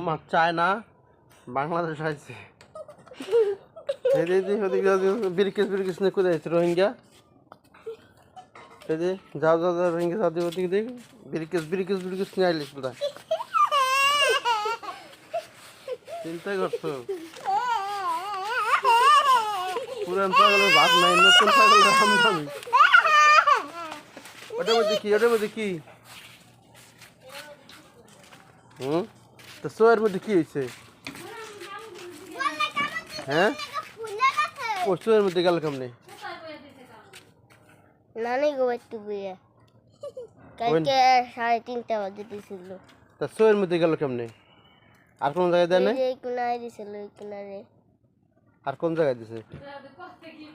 মাছ চায় না বাংলাদেশ আইছে বিরিকেশ নিয়ে কোথায় আছে রোহিঙ্গা এই যে যাও যাও যাও রোহিঙ্গা যাও দিয়ে ওদিকে দেখ বিরিকেশ নিয়ে আইলিস কোথায় চিন্তা করছো পুরান পাগলের ভাত নাই নতুন পাগলের আমদানি ওটার মধ্যে কি তো সোয়ের মধ্যে কি হয়েছে হ্যাঁ ও সোয়ের মধ্যে গেল কেমনে নানি গো একটু বিয়ে কালকে 3:30 বাজে দিছিল তা সোয়ের মধ্যে গেল কেমনে আর কোন জায়গায় দেয় না এই কোনায় দিছিল এই কোনারে আর কোন জায়গায় দিছে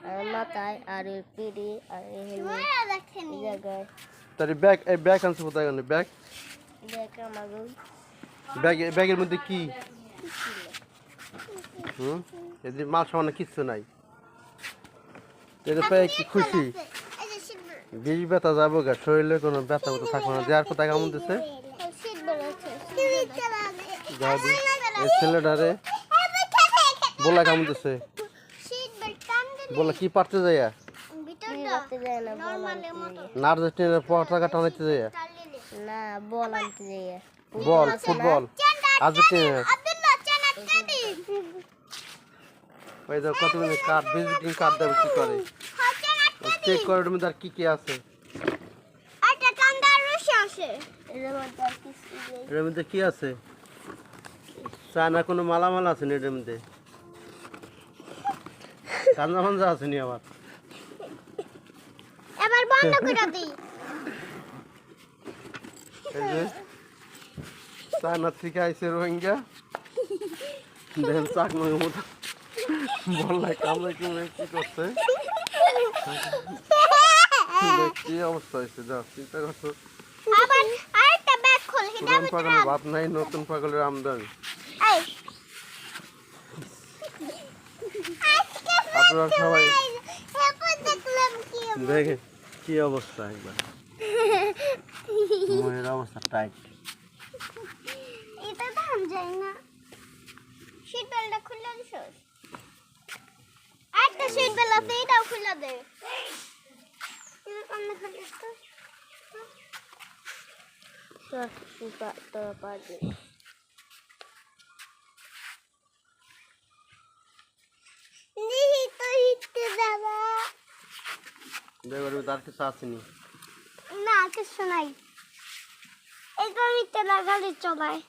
আর মাথায় আর এই পিড়ি আর এই জায়গায় তার ব্যাগ আনছে কোথায় গেল ব্যাগ দেখ আমাগো ব্যাগের মধ্যে কি এদের মাল সামান্য কিচ্ছু নাই এটা পেয়ে কি খুশি বেশ ব্যথা যাবো গা শরীরে কোনো ব্যথা মতো থাকবে না দেওয়ার কোথায় কেমন দিচ্ছে এই ছেলেটারে বলা কেমন দিচ্ছে বলা কি পারতে যাইয়া নার্সের পতাকা টানাইতে যাইয়া না বল আনতে যাইয়া বল ফুটবল আর্জেন্টিনা ওই তো কতগুলো কার্ড ভিজিটিং কার্ড দেবে কি করে চেক করে ওর মধ্যে আর কি আছে এর মধ্যে কি আছে চায়না কোনো মালামাল আছে না এর মধ্যে কাঞ্জা মাঞ্জা আছে নি আবার এবার বন্ধ করে দিই এই যে চায়না থেকে আইছে রোহিঙ্গা দেখেন চাকমার মতো বললাই কামড়ে কি করছে কি অবস্থা হয়েছে যা চিন্তা করছো পুরান পাগলের ভাত নাই নতুন পাগলের আমদানি আপনারা সবাই দেখেন কি অবস্থা একবার মনের অবস্থা টাইট এটা দাম যায় না শীট বেলটা খুলে দিছস একটা শীট বেল আছে এটাও খুলে দে তো পারবে নিহি তো হিটতে দাদা দেখো তার কিছু আসেনি না কিছু নাই এই তো হিটতে লাগালে চলায়